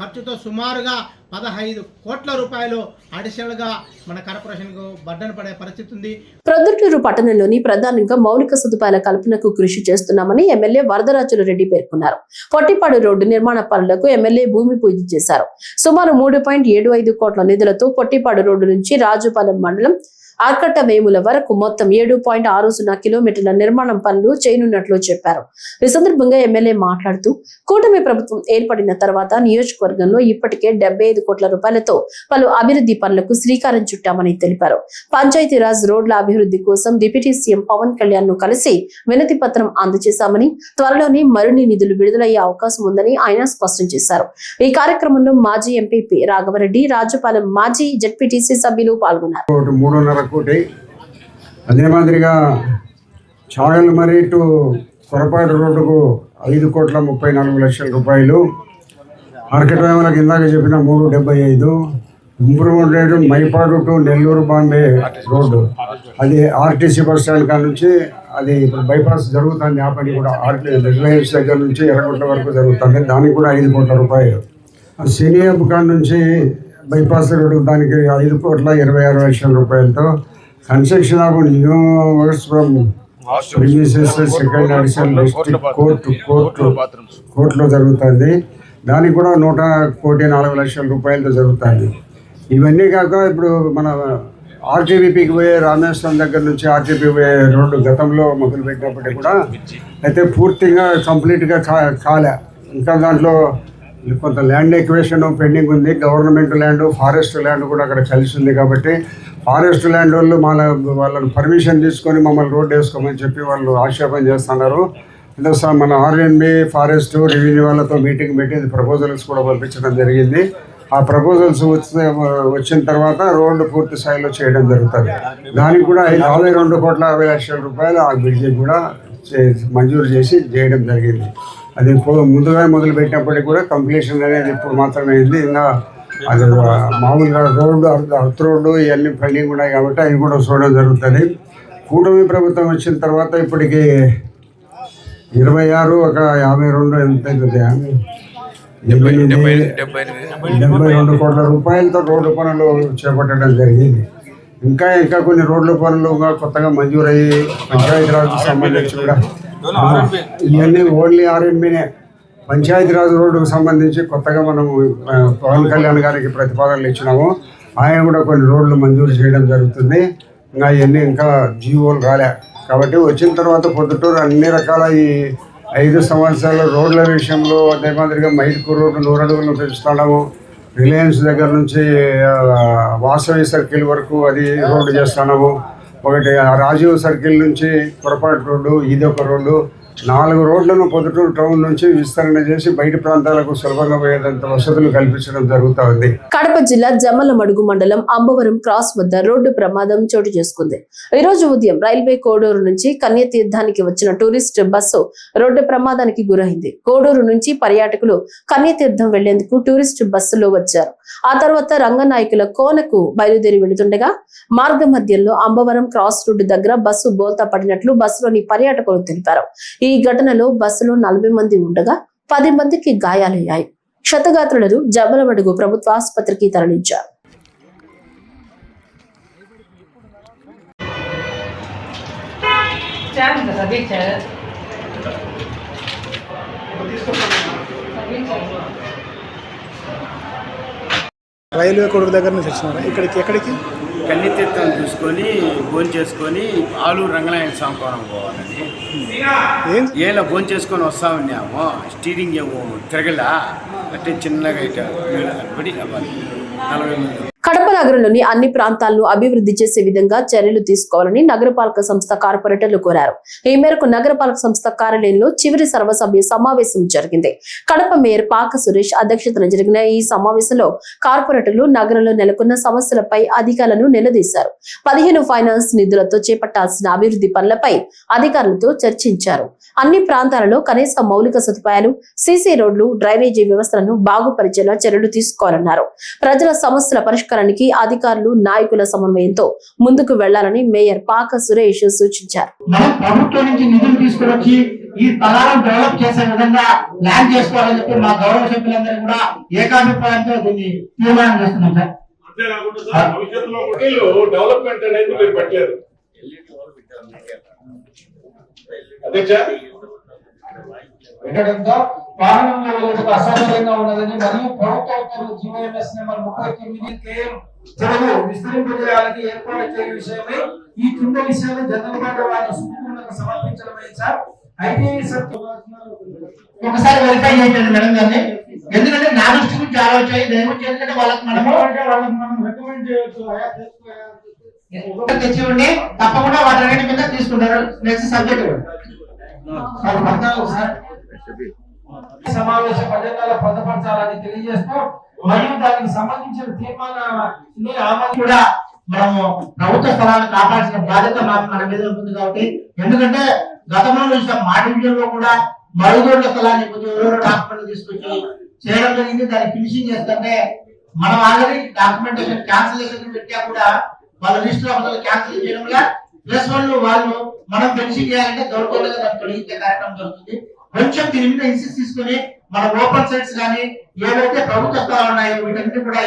ఖర్చుతో సుమారుగా 15 కోట్ల రూపాయలు అడిషనల్గా మన కార్పొరేషన్కు బర్డెన్ పడే పరిస్థితి ఉంది. ప్రొద్దుటూరు పట్టణంలోని ప్రధానంగా మౌలిక సదుపాయాల కల్పనకు కృషి చేస్తున్నామని ఎమ్మెల్యే వరదరాజుల రెడ్డి పేర్కొన్నారు. పొట్టిపాడు రోడ్డు నిర్మాణ పనులకు ఎమ్మెల్యే భూమి పూజ చేశారు. సుమారు 3.75 కోట్ల నిధులతో పొట్టిపాడు రోడ్డు నుంచి రాజుపాలెం మండలం ఆర్కట్ట వేముల వరకు మొత్తం 7.60 కిలోమీటర్ల నిర్మాణం పనులు చేయనున్నట్లు చెప్పారు. ఈ సందర్భంగా ఎమ్మెల్యే మాట్లాడుతూ కూటమి ప్రభుత్వం ఏర్పడిన తర్వాత నియోజకవర్గంలో ఇప్పటికే 75 కోట్ల రూపాయలతో పలు అభివృద్ధి పనులకు శ్రీకారం చుట్టామని తెలిపారు. పంచాయతీరాజ్ రోడ్ల అభివృద్ధి కోసం డిప్యూటీ సీఎం పవన్ కళ్యాణ్ ను కలిసి వినతి పత్రం అందజేశామని, త్వరలోనే మరిన్ని నిధులు విడుదలయ్యే అవకాశం ఉందని ఆయన స్పష్టం చేశారు. ఈ కార్యక్రమంలో మాజీ ఎంపీ రాఘవరెడ్డి, రాజుపాలెం మాజీ జెడ్పీటీసీ సభ్యులు పాల్గొన్నారు. 3.5 కోటి, అదే మాదిరిగా చాగల్మరి టు కొరపాడు రోడ్డుకు 5,34,00,000 రూపాయలు, మార్కెట్ వేమలకు ఇందాక చెప్పిన 3.75, improvement rate Mypadu to Nellore Bombay road, అది ఆర్టీసీ బస్ స్టాండ్ కాడ నుంచి అది ఇప్పుడు బైపాస్ జరుగుతుంది. ఆ పని కూడా రిలయన్స్ దగ్గర నుంచి ఎర్రగుంట వరకు జరుగుతుంది. దానికి కూడా 5 కోట్ల రూపాయలు. సినియప్ కాడ నుంచి బైపాస్ రోడ్డు దానికి 5,26,00,000 రూపాయలతో construction of new works from premises second additional district కోర్టులో జరుగుతుంది. దానికి కూడా 1,04,00,000 రూపాయలతో జరుగుతుంది. ఇవన్నీ కాక ఇప్పుడు మన ఆర్టీబీపీకి పోయే రామేశ్వరం దగ్గర నుంచి ఆర్టీపీ పోయే రోడ్డు గతంలో మొదలుపెట్టినప్పటికీ కూడా అయితే పూర్తిగా కంప్లీట్గా కాలే. ఇంకా దాంట్లో కొంత ల్యాండ్ ఎక్వేషన్ పెండింగ్ ఉంది. గవర్నమెంట్ ల్యాండ్, ఫారెస్ట్ ల్యాండ్ కూడా అక్కడ కలిసి ఉంది. కాబట్టి ఫారెస్ట్ ల్యాండ్ వాళ్ళు వాళ్ళని పర్మిషన్ తీసుకొని మమ్మల్ని రోడ్డు వేసుకోమని చెప్పి వాళ్ళు ఆక్షేపణ చేస్తున్నారు. అందుకోసం మన ఆర్ఎన్బి, ఫారెస్ట్, రెవెన్యూ వాళ్ళతో మీటింగ్ పెట్టి ప్రపోజల్స్ కూడా పంపించడం జరిగింది. ఆ ప్రపోజల్స్ వచ్చిన తర్వాత రోడ్డు పూర్తి స్థాయిలో చేయడం జరుగుతుంది. దానికి కూడా 52,60,00,000 రూపాయలు ఆ బ్రిడ్జికి కూడా మంజూరు చేసి చేయడం జరిగింది. అది ముందుగా మొదలుపెట్టినప్పటికీ కూడా కంప్లీషన్ అనేది ఇప్పుడు మాత్రమే అయింది. ఇంకా అది మామూలుగా రోడ్డు, అర్త్ రోడ్డు ఇవన్నీ పెండింగ్ ఉన్నాయి కాబట్టి అవి కూడా చూడడం జరుగుతుంది. కూటమి ప్రభుత్వం వచ్చిన తర్వాత ఇప్పటికి 26 ఒక 52 ఎంత అవుతుంది 72 కోట్ల రూపాయలతో రోడ్డు పనులు చేపట్టడం జరిగింది. ఇంకా కొన్ని రోడ్ల పనులు కొత్తగా మంజూరయ్యి పంచాయతీరాజ్కు సంబంధించి కూడా ఇవన్నీ ఓన్లీ ఆర్ఎన్బినే. పంచాయతీరాజ్ రోడ్డుకు సంబంధించి కొత్తగా మనం పవన్ కళ్యాణ్ గారికి ప్రతిపాదనలు ఇచ్చినాము. ఆయన కూడా కొన్ని రోడ్లు మంజూరు చేయడం జరుగుతుంది. ఇంకా ఇవన్నీ ఇంకా జీవోలు రాలే కాబట్టి వచ్చిన తర్వాత పొద్దుటూరు అన్ని రకాల ఈ 5 సంవత్సరాల రోడ్ల విషయంలో అదే మాదిరిగా మైదుకూరు రోడ్డు 100 అడుగులను పెంచుతున్నాము. రిలయన్స్ దగ్గర నుంచి వాసవి సర్కిల్ వరకు అది రోడ్డు చేస్తున్నాము. ఒకటి రాజీవ్ సర్కిల్ నుంచి పొరపాటు రోడ్డు, ఇది ఒక రోడ్డు, 4 రోడ్లను పొద్దుటూరు టౌన్ నుంచి విస్తరణ చేసి బయట ప్రాంతాలకు సులభంగా పోయేంత వసతులు కల్పించడం జరుగుతూ ఉంది. కడప జిల్లా జమ్మలమడుగు మండలం అంబవరం క్రాస్ వద్ద రోడ్డు ప్రమాదం చోటు చేసుకుంది. ఈ రోజు ఉదయం రైల్వే కోడూరు నుంచి కన్యతీర్థానికి వచ్చిన టూరిస్ట్ బస్సు రోడ్డు ప్రమాదానికి గురైంది. కోడూరు నుంచి పర్యాటకులు కన్యతీర్థం వెళ్లేందుకు టూరిస్ట్ బస్సులో వచ్చారు. ఆ తర్వాత రంగనాయకుల కోనకు బయలుదేరి వెళుతుండగా మార్గ మధ్యంలో అంబవరం క్రాస్ రోడ్డు దగ్గర బస్సు బోల్తా పడినట్లు బస్సులోని పర్యాటకులు తెలిపారు. ఈ ఘటనలో బస్సులో 40 మంది ఉండగా 10 మందికి గాయాలయ్యాయి. క్షతగాత్రులను జమ్మలమడుగు ప్రభుత్వ ఆసుపత్రికి తరలించారు. రైల్వే కోడూరు దగ్గర నుంచి వచ్చినారా ఎక్కడికి? కన్యతీర్థం చూసుకొని భోజనం చేసుకొని ఆలూరు రంగనాయక స్వామి కోణం పోవాలని ఏలా భోజనం చేసుకొని వస్తా ఉన్నాము. స్టీరింగ్ ఏమో తిరగలా అంటే చిన్నగా ఇట్లా పడి 40 మంది. కడప నగరంలోని అన్ని ప్రాంతాలను అభివృద్ధి చేసే విధంగా చర్యలు తీసుకోవాలని నగరపాలక సంస్థ కార్పొరేటర్లు కోరారు. ఈ మేరకు నగరపాలక సంస్థ కార్యాలయంలో చివరి సర్వసభ్య సమావేశం జరిగింది. కడప మేయర్ పాక సురేష్ అధ్యక్షతన జరిగిన ఈ సమావేశంలో కార్పొరేటర్లు నగరంలో నెలకొన్న సమస్యలపై అధికారులను నిలదీశారు. 15 ఫైనాన్స్ నిధులతో చేపట్టాల్సిన అభివృద్ధి పనులపై అధికారులతో చర్చించారు. అన్ని ప్రాంతాలలో కనీస మౌలిక సదుపాయాలు, సీసీ రోడ్లు, డ్రైనేజీ వ్యవస్థలను బాగుపరిచేలా చర్యలు తీసుకోవాలన్నారు. ప్రజల సమస్యల పరిష్కారానికి అధికారులు, నాయకుల సమన్వయంతో ముందుకు వెళ్లాలని మేయర్ పాక సురేష్ సూచించారు. మనం ప్రభుత్వం నుంచి నిధులు తీసుకుని ఈ స్థలాలను డెవలప్ చేసే విధంగా ప్లాన్ చేసుకోవాలని చెప్పి మా గౌరవ సభ్యులందరూ కూడా ఏకాభిప్రాయంతో దీన్ని తీర్మానం చేస్తున్నాం సార్. డెవలప్మెంట్ అనేది మీరు పెట్టలేదు పెట్టడంతో వాహనంలో అసౌకర్యంగా ఉన్నదని మరియు ప్రభుత్వ జీవోఎంఎస్ నెంబర్ 39 విస్తరింపజేయాలని ఏర్పాటు చేయని విషయమై ఈ కింద విషయాలు జనరల్ వారి సుమూలంగా సమర్పించడమే సార్. అయితే ఒకసారి వెరిఫై చేయండి మేడం గారిని, ఎందుకంటే నా దృష్టి గురించి ఆలోచన దయచేసి ఎందుకంటే వాళ్ళకి మనం రికమెండ్ చేయొచ్చు తెచ్చి ఉండి తప్పకుండా వాటి రేటు మీద తీసుకుంటారు. నెక్స్ట్ సబ్జెక్ట్ సమావేశ పద్ధతుల్లో పొందపరచాలని తెలియజేస్తూ మరియు దానికి సంబంధించిన తీర్మానాన్ని కూడా మనము ప్రభుత్వ స్థలాన్ని కాపాడాల్సిన బాధ్యత మన మీద ఉంటుంది. కాబట్టి ఎందుకంటే గతంలో చూసిన మాటిలో కూడా మరుగుదొడ్ల స్థలాన్ని డాక్యుమెంట్ తీసుకొచ్చి చేయడం జరిగింది. దాన్ని ఫినిషింగ్ చేస్తుంటే మనం ఆల్రెడీ డాక్యుమెంటేషన్ క్యాన్సిలేషన్ పెట్టా కూడా వాళ్ళ లిస్ట్ లో క్యాన్సిల్ చేయడం వల్ల ప్లస్ వాళ్ళు మనం ఫినిషింగ్ చేయాలంటే దౌర్జన్యంగా దాన్ని తొలగించే కార్యక్రమం జరుగుతుంది. కొంచెం దీని మీద ఇన్సిస్ట్ తీసుకుని మన ఓపెన్ సైట్స్ కానీ ఏవైతే ప్రభుత్వ స్థలాలు ఉన్నాయో వీటన్నిటి కూడా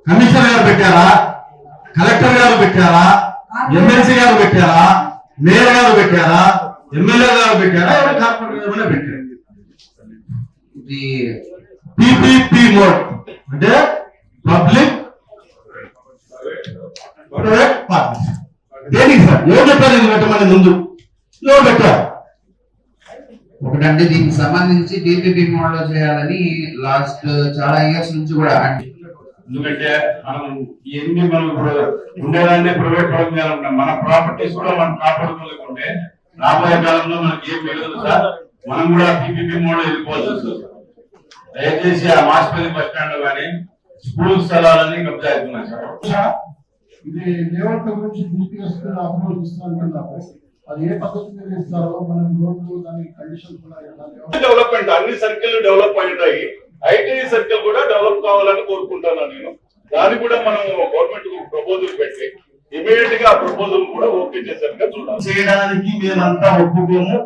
కమిషనర్ గారు పెట్టారా, కలెక్టర్ గారు పెట్టారా, ఎమ్మెల్సీ గారు పెట్టారా, మేయర్ గారు పెట్టారా, ఎమ్మెల్యే గారు పెట్టారా, కార్పొరేటర్ గారు పెట్టారు. పిపిపి మోడ్ అంటే పబ్లిక్ ప్రైవేట్ పార్ట్నర్షిప్. దేనికి సార్ ఎవరు చెప్పారు ఇది పెట్టమని? ముందు ఎవరు పెట్టారు? ఒకటంటే దీనికి సంబంధించి పిపిపి మోడ్ లో చేయాలని లాస్ట్ చాలా ఇయర్స్ నుంచి కూడా. ఎందుకంటే మనం ఇవన్నీ మనం ఇప్పుడు ఉండేదాన్ని ప్రైవేట్ పరం చేయాలంటాం. మన ప్రాపర్టీస్ కూడా మనం కాపాడుకోలేకుంటే రాబోయే కాలంలో మనకి ఏం మిగలదు సార్. మనం కూడా పిపిపి మోడ్ వెళ్ళిపోవచ్చు సార్. దయచేసి ఆ మాస్పల్లి బస్ స్టాండ్ లో కానీ స్కూల్ స్థలాలని కబ్జా అవుతున్నాయి సార్. ఇది లేఅవుట్ గురించి డిపిఎస్ అప్రూవల్ ఇస్తున్నారు. అది ఏ పద్ధతి మీద ఇస్తారో మనం రోడ్లు దాని కండిషన్ కూడా డెవలప్మెంట్ అన్ని సర్కిల్ డెవలప్ అయినాయి. ఐటీ సర్కిల్ కూడా డెవలప్ కావాలని కోరుకుంటున్నాను నేను. దాన్ని కూడా మనం గవర్నమెంట్ ప్రపోజల్ పెట్టి ఇమీడియట్ గా ప్రపోజల్ కూడా ఓకే చేశారుగా చూడాలి. చేయడానికి మేమంతా ఒప్పుకోము.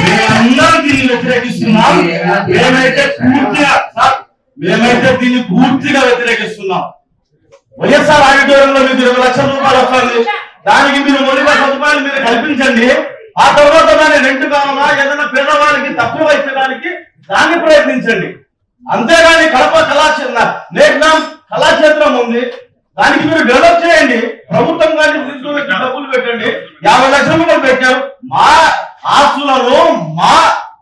మేమందరం దీన్ని వ్యతిరేకిస్తున్నాం. మేమైతే దీన్ని పూర్తిగా వ్యతిరేకిస్తున్నాం. వైఎస్ఆర్ ఆడిటోరియంలో మీకు 20 లక్షల రూపాయలు వస్తుంది. దానికి మీరు మౌలిక సదుపాయాలు మీరు కల్పించండి. ఆ తర్వాత దాన్ని రెంట్ కావాలా ఏదైనా పేదవాళ్ళకి తక్కువ ఇచ్చడానికి దాన్ని ప్రయత్నించండి. అంతేగాని కడప కళాక్షేత్రం ఉంది, దానికి మీరు డెవలప్ చేయండి. ప్రభుత్వం కానీ డబ్బులు పెట్టండి. 50 లక్షల రూపాయలు పెట్టారు. మా ఆస్తులలో మా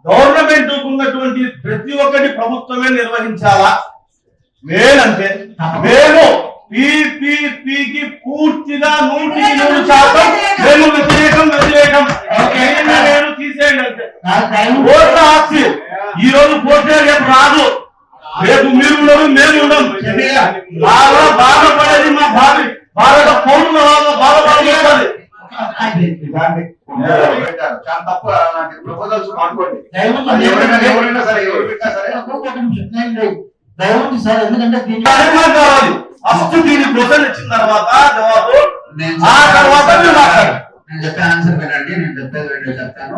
గవర్నమెంట్ ఉన్నటువంటి ప్రతి ఒక్కటి ప్రభుత్వమే నిర్వహించాలా మేలంటే మేము PPPకి పూర్తిగా 100% మేము వ్యతిరేకం. నేను తీసేయండి అంతే. కోట్ల ఆస్తి ఈ రోజు పోతే రేపు రాదు. రేపు మీరు ఉండరు, మేము ఉండం. బాగా బాధపడేది మా భారత పౌరుల బాధపడుతుంది. ప్రపోజల్స్ మాట్లాడండి. ఎవరైనా సరే ఎవరు పెట్టినా సరే దయవుంది సార్, ఎందుకంటే కావాలి. ఫస్ట్ దీని క్వశ్చన్ ఇచ్చిన తర్వాత జవాబు, ఆ తర్వాత మీరు మాట్లాడండి. నేను చెప్పే ఆన్సర్ వినండి, నేను చెప్పేది ఏంటో చెప్తాను.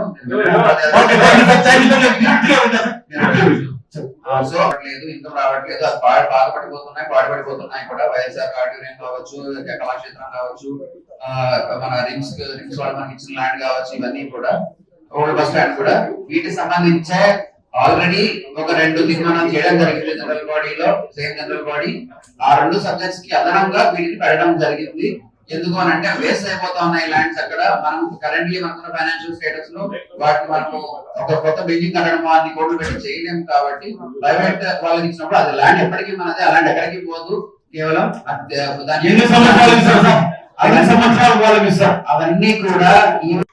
లేదు, ఇన్కమ్ రావట్లేదు, అది బాధపడిపోతున్నాయి, పాడుపడిపోతున్నాయి కూడా. వైఎస్ఆర్ ఆడిటోరియం కావచ్చు, కళాక్షేత్రం కావచ్చు, మన రిమ్స్ వాళ్ళు మనకి ఇచ్చిన ల్యాండ్ కావచ్చు, ఇవన్నీ కూడా ఓల్డ్ బస్ స్టాండ్ కూడా వీటికి సంబంధించే ఆల్రెడీ ఒక 2 తీర్మానం చేయడం జరిగింది జనరల్ బాడీలో, సేమ్ జనరల్ బాడీ. ఆ 2 సబ్జెక్ట్స్ కి అదనంగా వీటిని పెట్టడం జరిగింది. ఎందుకు అని అంటే వేస్ట్ అయిపోతా ఉన్నాయి ల్యాండ్స్ అక్కడ. మనం కరెంట్లీ మనకున్న ఫైనాన్షియల్ స్టేటస్ లో వాటిని మనము ఒక కొత్త బిల్డింగ్ కట్టడం అన్ని కోట్లు పెట్టి చేయలేము. కాబట్టి ప్రైవేట్ వాళ్ళకి ఇచ్చినప్పుడు అది ల్యాండ్ ఎప్పటికీ మనదే, అలాంటి ఎక్కడికి పోదు. కేవలం అవన్నీ కూడా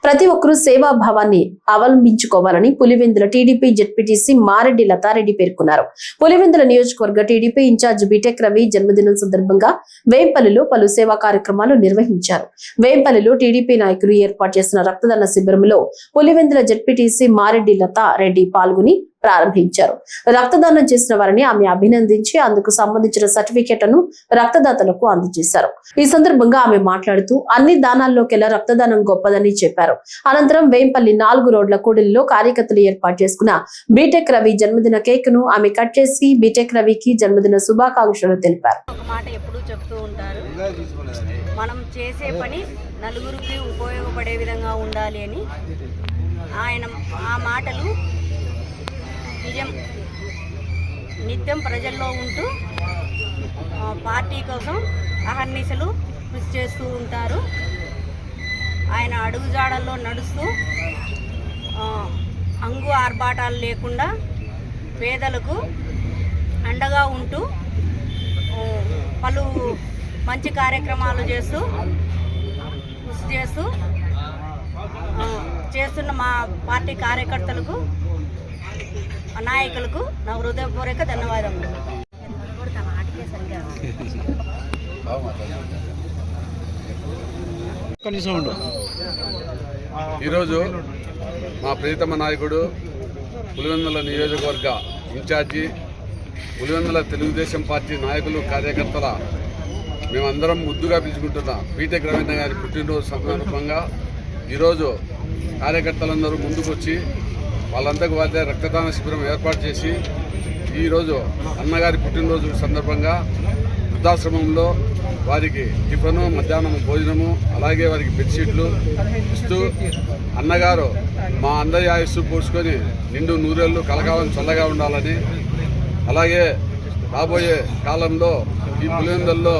ప్రతి ఒక్కరూ సేవాభావాన్ని అవలంబించుకోవాలని పులివెందుల టీడీపీ జెడ్పీటీసీ మారెడ్డి లతారెడ్డి పేర్కొన్నారు. పులివెందుల నియోజకవర్గ టీడీపీ ఇన్ఛార్జ్ బీటెక్ రవి జన్మదినం సందర్భంగా వేంపల్లిలో పలు సేవా కార్యక్రమాలు నిర్వహించారు. వేంపల్లిలో టీడీపీ నాయకులు ఏర్పాటు చేసిన రక్తదాన శిబిరంలో పులివెందుల జెడ్పీటీసీ మారెడ్డి లతారెడ్డి పాల్గొని ప్రారంభించారు. రక్తదానం చేసిన వారిని ఆమె అభినందించి అందుకు సంబంధించిన సర్టిఫికెట్లను రక్తదాతలకు అందజేశారు. ఈ సందర్భంగా ఆమె మాట్లాడుతూ అన్ని దానాల్లోకెల్లా రక్తదానం గొప్పదని చెప్పారు. అనంతరం వేంపల్లి 4 రోడ్ల కూడలిలో కార్యకర్తలు ఏర్పాటు చేసుకున్న బీటెక్ రవి జన్మదిన కేక్ ను ఆమె కట్ చేసి బీటెక్ రవికి జన్మదిన శుభాకాంక్షలు తెలిపారు. మనం చేసే పని నలుగురికి ఉపయోగపడే విధంగా ఉండాలి అని ఆయన ఆ మాటలు నిజం. నిత్యం ప్రజల్లో ఉంటూ పార్టీ కోసం అహర్నిశలు కృషి చేస్తూ ఉంటారు. ఆయన అడుగుజాడల్లో నడుస్తూ అంగు ఆర్భాటాలు లేకుండా పేదలకు అండగా ఉంటూ పలు మంచి కార్యక్రమాలు చేస్తూ కృషి చేస్తున్న మా పార్టీ కార్యకర్తలకు నాయకులకు నా హృదయపూర్వక ధన్యవాదములు. ఈరోజు మా ప్రియతమ నాయకుడు పులివెందుల నియోజకవర్గ ఇన్ఛార్జి పులివెందుల తెలుగుదేశం పార్టీ నాయకులు కార్యకర్తల మేమందరం ముద్దుగా పిలుచుకుంటున్న బీటెక్ రవీంద్ర గారి పుట్టినరోజు సందర్భంగా ఈరోజు కార్యకర్తలందరూ ముందుకొచ్చి వాళ్ళందరికీ వాళ్ళే రక్తదాన శిబిరం ఏర్పాటు చేసి ఈరోజు అన్నగారి పుట్టినరోజు సందర్భంగా వృద్ధాశ్రమంలో వారికి టిఫను, మధ్యాహ్నం భోజనము, అలాగే వారికి బెడ్షీట్లు ఇస్తూ అన్నగారు మా అందరి ఆయుస్సు పోసుకొని నిండు నూరేళ్లు కలకాలం చల్లగా ఉండాలని, అలాగే రాబోయే కాలంలో ఈ పులివెందుల్లో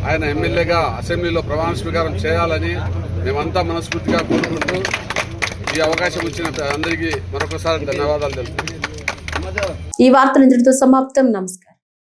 ఆయన ఎమ్మెల్యేగా అసెంబ్లీలో ప్రమాణ స్వీకారం చేయాలని మేమంతా మనస్ఫూర్తిగా కోరుకుంటూ ఈ అవకాశం ఇచ్చిన అందరికీ మరొకసారి ధన్యవాదాలు తెలుపుతున్నాను. ఈ వార్తలు ఇంతటితో సమాప్తం. నమస్కారం.